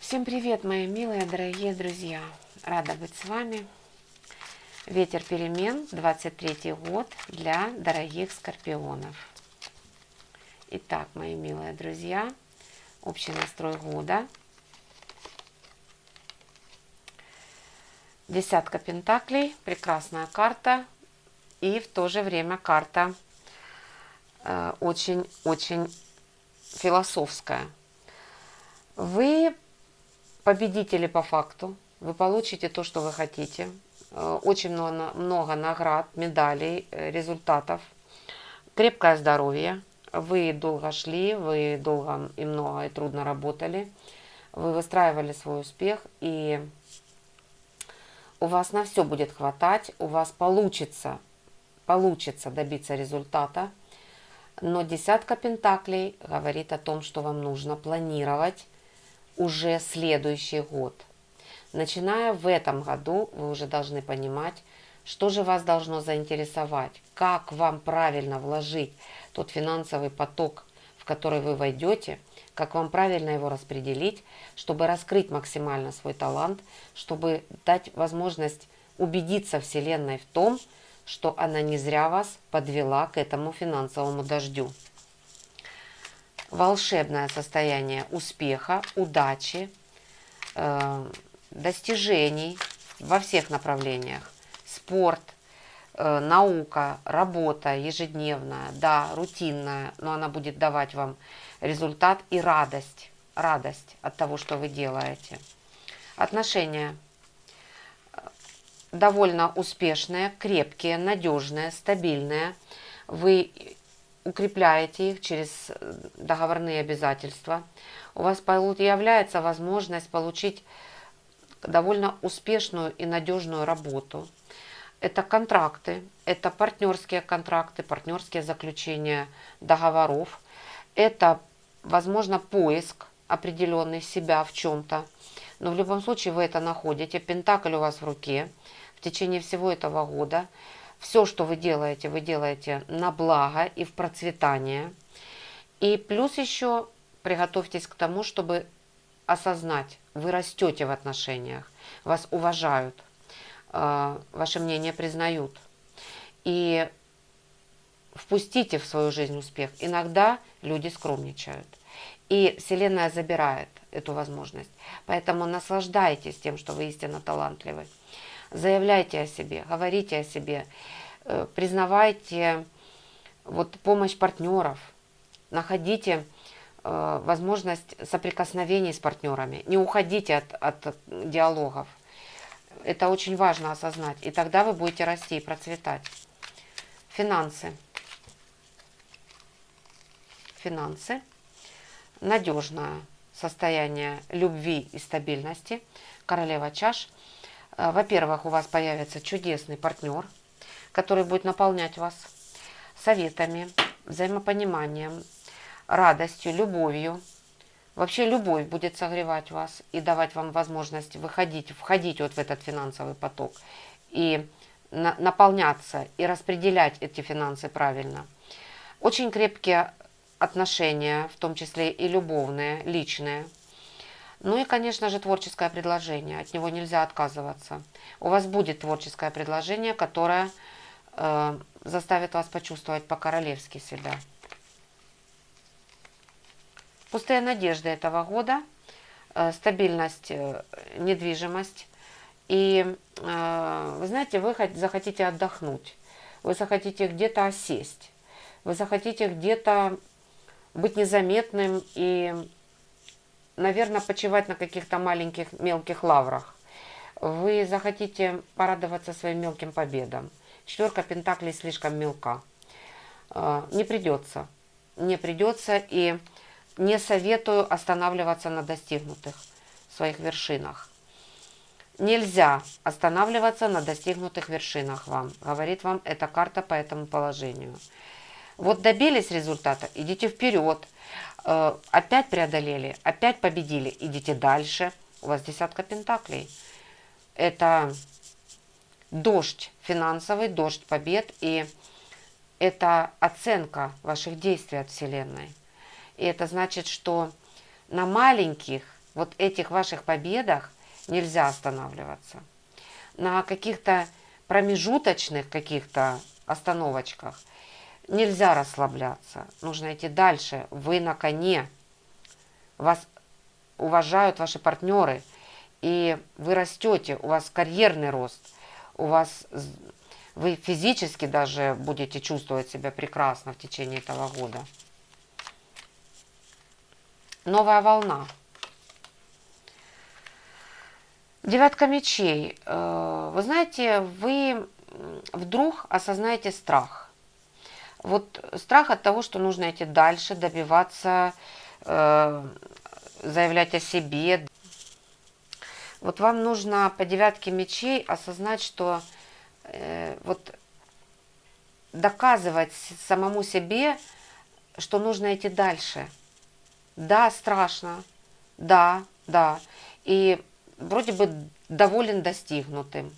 Всем привет, мои милые, дорогие друзья! Рада быть с вами. Ветер перемен, 23 год для дорогих скорпионов. Итак, мои милые друзья, общий настрой года. Десятка пентаклей, прекрасная карта. И в то же время карта очень-очень философская. Вы победители по факту. Вы получите то, что вы хотите. Очень много наград, медалей, результатов. Крепкое здоровье. Вы долго шли, вы долго и много и трудно работали. Вы выстраивали свой успех, и у вас на все будет хватать. У вас получится добиться результата. Но десятка пентаклей говорит о том, что вам нужно планировать уже следующий год. Начиная в этом году, вы уже должны понимать, что же вас должно заинтересовать, как вам правильно вложить тот финансовый поток, в который вы войдете, как вам правильно его распределить, чтобы раскрыть максимально свой талант, чтобы дать возможность убедиться Вселенной в том, что она не зря вас подвела к этому финансовому дождю. Волшебное состояние успеха, удачи, достижений во всех направлениях. Спорт, наука, работа ежедневная, да, рутинная, но она будет давать вам результат и радость от того, что вы делаете. Отношения довольно успешные, крепкие, надежные, стабильные. Вы укрепляете их через договорные обязательства. У вас появляется возможность получить довольно успешную и надежную работу. Это контракты, это партнерские контракты, партнерские заключения договоров. Это, возможно, поиск определенный себя в чем-то. Но в любом случае вы это находите. Пентакль у вас в руке в течение всего этого года. Все, что вы делаете на благо и в процветание. И плюс еще приготовьтесь к тому, чтобы осознать, вы растете в отношениях, вас уважают, ваше мнение признают. И впустите в свою жизнь успех. Иногда люди скромничают. И Вселенная забирает эту возможность. Поэтому наслаждайтесь тем, что вы истинно талантливы. Заявляйте о себе, говорите о себе, признавайте помощь партнеров, находите возможность соприкосновений с партнерами, не уходите от диалогов. Это очень важно осознать, и тогда вы будете расти и процветать. Финансы. Надежное состояние любви и стабильности. Королева чаш. Во-первых, у вас появится чудесный партнер, который будет наполнять вас советами, взаимопониманием, радостью, любовью. Вообще любовь будет согревать вас и давать вам возможность входить в этот финансовый поток и наполняться и распределять эти финансы правильно. Очень крепкие отношения, в том числе и любовные, личные. Ну и, конечно же, творческое предложение. От него нельзя отказываться. У вас будет творческое предложение, которое заставит вас почувствовать по-королевски себя. Пустые надежды этого года, стабильность, недвижимость. И, вы знаете, вы захотите отдохнуть, вы захотите где-то осесть, вы захотите где-то быть незаметным и, наверное, почивать на каких-то маленьких, мелких лаврах. Вы захотите порадоваться своим мелким победам. Четверка пентаклей слишком мелка. Не придется, и не советую останавливаться на достигнутых своих вершинах. Нельзя останавливаться на достигнутых вершинах вам. Говорит вам эта карта по этому положению. Вот добились результата, идите вперед. Опять преодолели, опять победили, идите дальше. У вас десятка пентаклей. Это дождь финансовый, дождь побед, и это оценка ваших действий от Вселенной. И это значит, что на маленьких вот этих ваших победах нельзя останавливаться. На каких-то промежуточных каких-то остановочках нельзя расслабляться. Нужно идти дальше. Вы на коне. Вас уважают ваши партнеры. И вы растете. У вас карьерный рост. Вы физически даже будете чувствовать себя прекрасно в течение этого года. Новая волна. Девятка мечей. Вы знаете, вы вдруг осознаете страх. Вот страх от того, что нужно идти дальше, добиваться, заявлять о себе. Вот вам нужно по девятке мечей осознать, что вот доказывать самому себе, что нужно идти дальше. Да, страшно. Да. И вроде бы доволен достигнутым.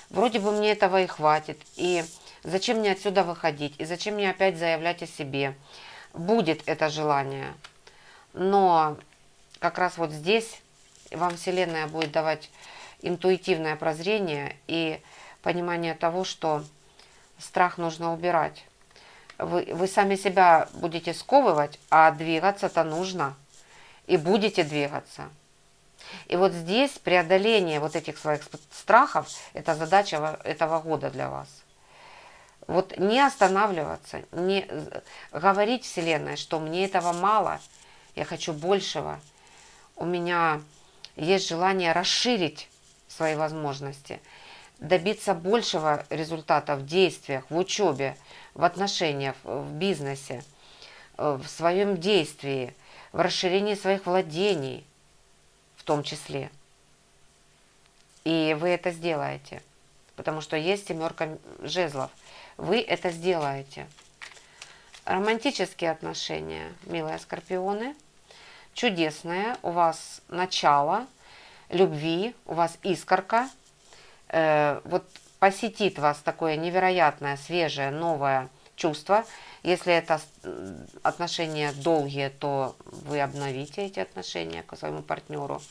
Вроде бы мне этого и хватит. И зачем мне отсюда выходить? И зачем мне опять заявлять о себе? Будет это желание. Но как раз вот здесь вам Вселенная будет давать интуитивное прозрение и понимание того, что страх нужно убирать. Вы сами себя будете сковывать, а двигаться-то нужно. И будете двигаться. И вот здесь преодоление вот этих своих страхов – это задача этого года для вас. Вот не останавливаться, не говорить Вселенной, что мне этого мало, я хочу большего. У меня есть желание расширить свои возможности, добиться большего результата в действиях, в учебе, в отношениях, в бизнесе, в своем действии, в расширении своих владений в том числе. И вы это сделаете, потому что есть 7 жезлов. Вы это сделаете. Романтические отношения, милые скорпионы, чудесное. У вас начало любви, у вас искорка. Вот посетит вас такое невероятное, свежее, новое чувство. Если это отношения долгие, то вы обновите эти отношения к своему партнеру.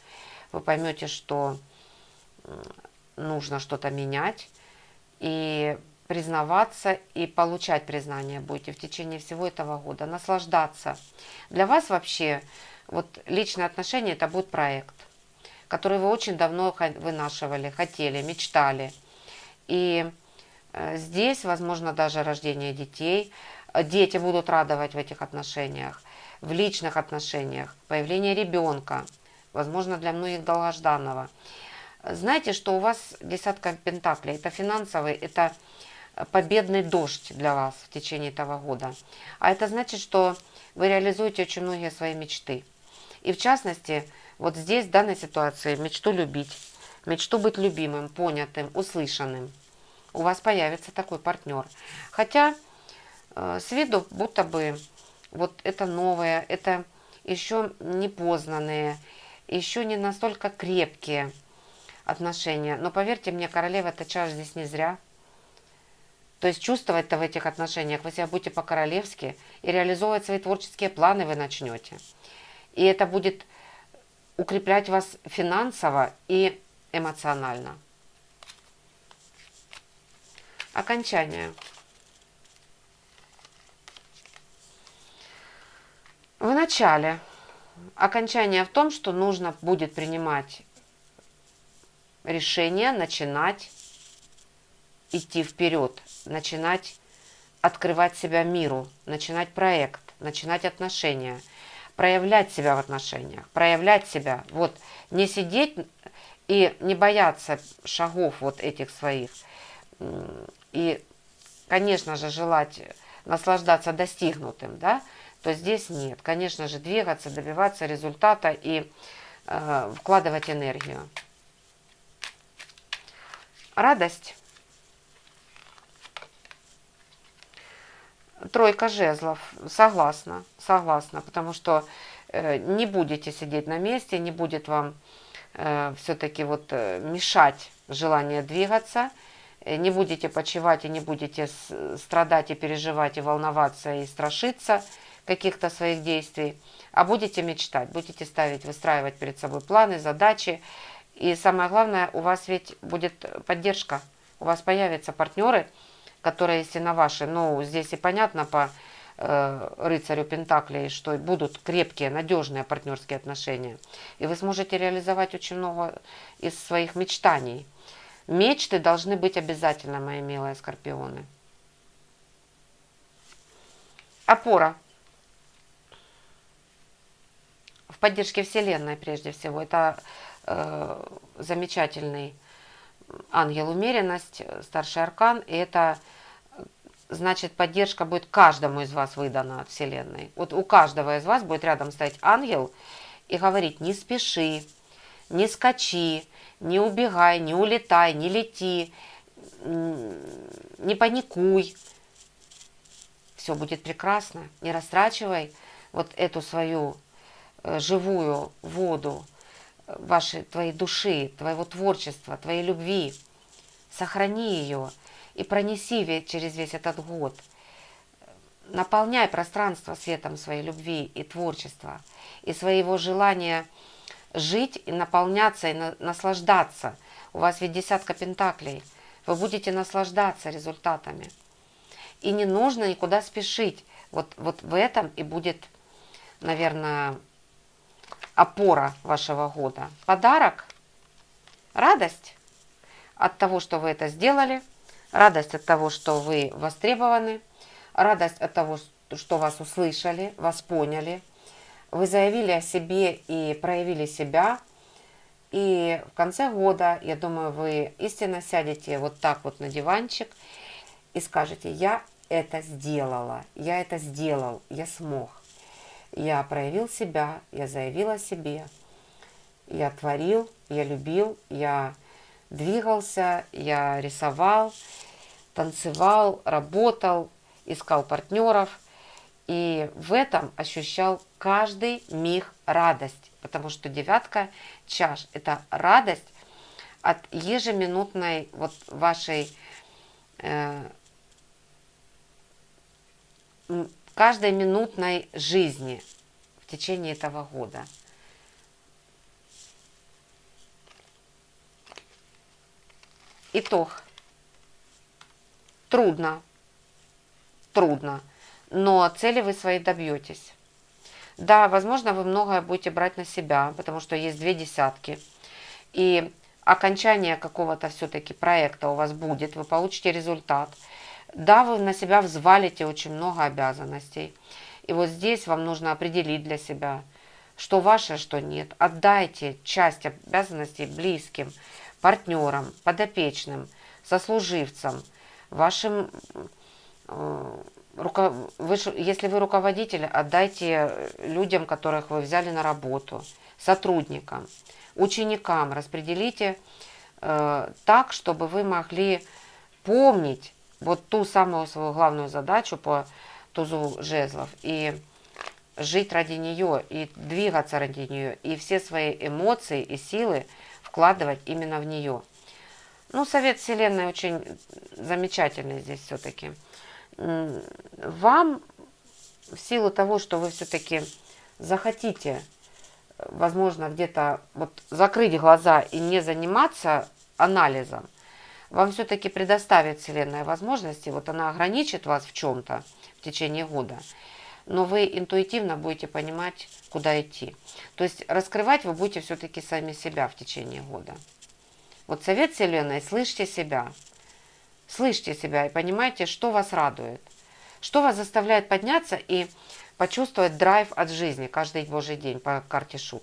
Вы поймете, что нужно что-то менять. И признаваться и получать признание будете в течение всего этого года. Наслаждаться. Для вас вообще вот личные отношения – это будет проект, который вы очень давно вынашивали, хотели, мечтали. И здесь, возможно, даже рождение детей. Дети будут радовать в этих отношениях, в личных отношениях, появление ребенка, возможно, для многих долгожданного. Знаете, что у вас десятка пентаклей – это финансовый, это победный дождь для вас в течение этого года. А это значит, что вы реализуете очень многие свои мечты. И в частности, вот здесь, в данной ситуации, мечту любить, мечту быть любимым, понятым, услышанным. У вас появится такой партнер. Хотя с виду будто бы вот это новое, это еще не познанные, еще не настолько крепкие отношения. Но поверьте мне, королева-то чаш здесь не зря. То есть чувствовать-то в этих отношениях вы себя будете по-королевски, и реализовывать свои творческие планы вы начнете. И это будет укреплять вас финансово и эмоционально. Окончание. В начале. Окончание в том, что нужно будет принимать решение, начинать идти вперед, начинать открывать себя миру, начинать проект, начинать отношения, проявлять себя в отношениях, проявлять себя. Вот не сидеть и не бояться шагов вот этих своих. И, конечно же, желать наслаждаться достигнутым, да, то здесь нет. Конечно же, двигаться, добиваться результата и вкладывать энергию. Радость. Тройка жезлов. Согласна, потому что не будете сидеть на месте, не будет вам все-таки вот мешать желание двигаться, не будете почивать и не будете страдать и переживать, и волноваться, и страшиться. каких-то своих действий, а будете мечтать, будете ставить, выстраивать перед собой планы, задачи. И самое главное, у вас ведь будет поддержка, у вас появятся партнеры, которые, естественно, ваши. Ну, здесь и понятно по рыцарю Пентаклей, что будут крепкие, надежные партнерские отношения. И вы сможете реализовать очень много из своих мечтаний. Мечты должны быть обязательно, мои милые скорпионы. Опора. В поддержке Вселенной, прежде всего. Это замечательный ангел умеренность, старший аркан. И это значит, поддержка будет каждому из вас выдана от Вселенной. Вот у каждого из вас будет рядом стоять ангел и говорить: не спеши, не скачи, не убегай, не улетай, не лети, не паникуй. Все будет прекрасно. Не растрачивай вот эту свою живую воду твоей души, твоего творчества, твоей любви. Сохрани ее и пронеси через весь этот год. Наполняй пространство светом своей любви и творчества, и своего желания жить и наполняться, и наслаждаться. У вас ведь 10 пентаклей. Вы будете наслаждаться результатами. И не нужно никуда спешить. Вот в этом и будет, наверное, опора вашего года. Подарок, радость от того, что вы это сделали, радость от того, что вы востребованы, радость от того, что вас услышали, вас поняли. Вы заявили о себе и проявили себя. И в конце года, я думаю, вы истинно сядете вот так вот на диванчик и скажете: я это сделала, я это сделал, я смог. Я проявил себя, я заявил о себе, я творил, я любил, я двигался, я рисовал, танцевал, работал, искал партнеров. И в этом ощущал каждый миг радость. Потому что 9 чаш – это радость от ежеминутной вот вашей, каждой минутной жизни в течение этого года. Итог. Трудно, но цели вы свои добьетесь. Да, возможно, вы многое будете брать на себя, потому что есть 2 десятки. И окончание какого-то все-таки проекта у вас будет, вы получите результат. Да, вы на себя взвалите очень много обязанностей. И вот здесь вам нужно определить для себя, что ваше, что нет. Отдайте часть обязанностей близким, партнерам, подопечным, сослуживцам, вашим... Если вы руководитель, отдайте людям, которых вы взяли на работу, сотрудникам, ученикам. Распределите так, чтобы вы могли помнить вот ту самую свою главную задачу по тузу жезлов и жить ради нее, и двигаться ради нее, и все свои эмоции и силы вкладывать именно в нее. Ну, совет Вселенной очень замечательный здесь все-таки. Вам, в силу того, что вы все-таки захотите, возможно, где-то вот закрыть глаза и не заниматься анализом, вам все-таки предоставит Вселенная возможности, вот она ограничит вас в чем-то в течение года, но вы интуитивно будете понимать, куда идти. То есть раскрывать вы будете все-таки сами себя в течение года. Вот совет Вселенной: слышьте себя. Слышьте себя и понимайте, что вас радует, что вас заставляет подняться и почувствовать драйв от жизни каждый божий день по карте Шут.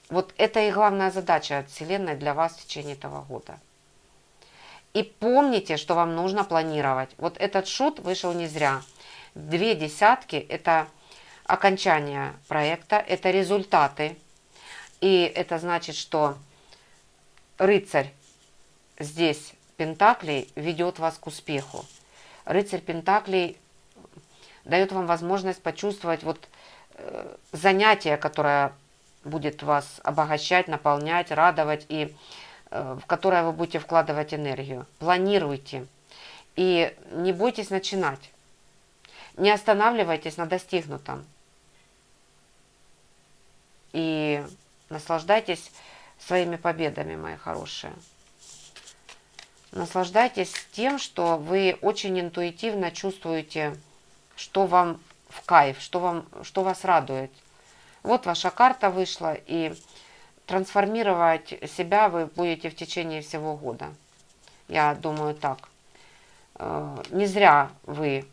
Вот это и главная задача от Вселенной для вас в течение этого года. И помните, что вам нужно планировать. Вот этот Шут вышел не зря. 2 десятки – это окончание проекта, это результаты. И это значит, что рыцарь здесь Пентаклей ведет вас к успеху. Рыцарь Пентаклей дает вам возможность почувствовать вот занятие, которое будет вас обогащать, наполнять, радовать, и в которое вы будете вкладывать энергию. Планируйте и не бойтесь начинать. Не останавливайтесь на достигнутом. И наслаждайтесь своими победами, мои хорошие. Наслаждайтесь тем, что вы очень интуитивно чувствуете, что вам в кайф, что вас радует. Вот ваша карта вышла, и трансформировать себя вы будете в течение всего года. Я думаю так. Не зря вы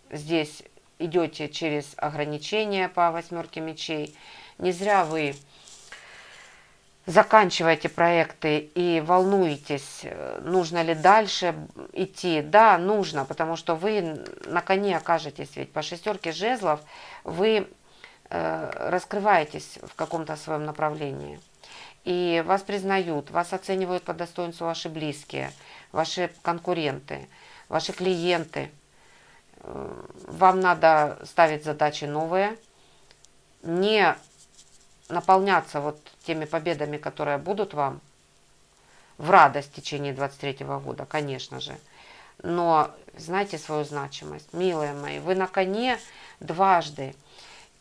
здесь идете через ограничения по 8 мечей. Не зря вы заканчиваете проекты и волнуетесь, нужно ли дальше идти. Да, нужно, потому что вы на коне окажетесь, ведь по 6 жезлов вы раскрываетесь в каком-то своем направлении. И вас признают, вас оценивают по достоинству ваши близкие, ваши конкуренты, ваши клиенты. Вам надо ставить задачи новые, не наполняться вот теми победами, которые будут вам в радость в течение 23 года, конечно же. Но знайте свою значимость, милые мои, вы на коне дважды.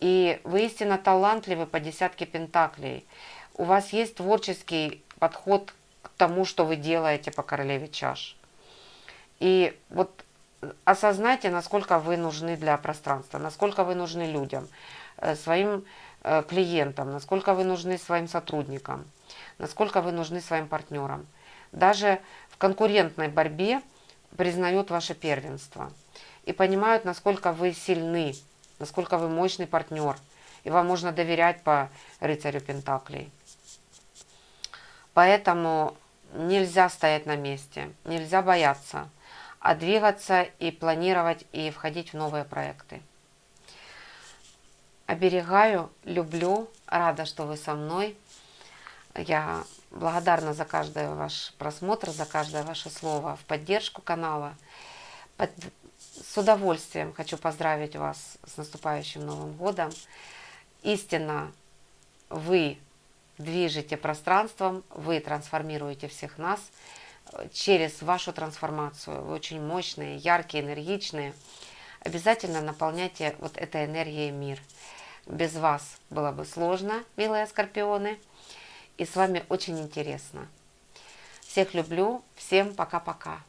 И вы истинно талантливы по 10 пентаклей. У вас есть творческий подход к тому, что вы делаете по королеве чаш. И вот осознайте, насколько вы нужны для пространства, насколько вы нужны людям, своим клиентам, насколько вы нужны своим сотрудникам, насколько вы нужны своим партнерам. Даже в конкурентной борьбе признают ваше первенство и понимают, насколько вы сильны, насколько вы мощный партнер, и вам можно доверять по рыцарю пентаклей. Поэтому нельзя стоять на месте, нельзя бояться, а двигаться и планировать, и входить в новые проекты. Оберегаю, люблю, рада, что вы со мной. Я благодарна за каждый ваш просмотр, за каждое ваше слово в поддержку канала. С удовольствием хочу поздравить вас с наступающим Новым годом. Истинно вы движете пространством, вы трансформируете всех нас через вашу трансформацию. Вы очень мощные, яркие, энергичные. Обязательно наполняйте вот этой энергией мир. Без вас было бы сложно, милые скорпионы. И с вами очень интересно. Всех люблю. Всем пока-пока.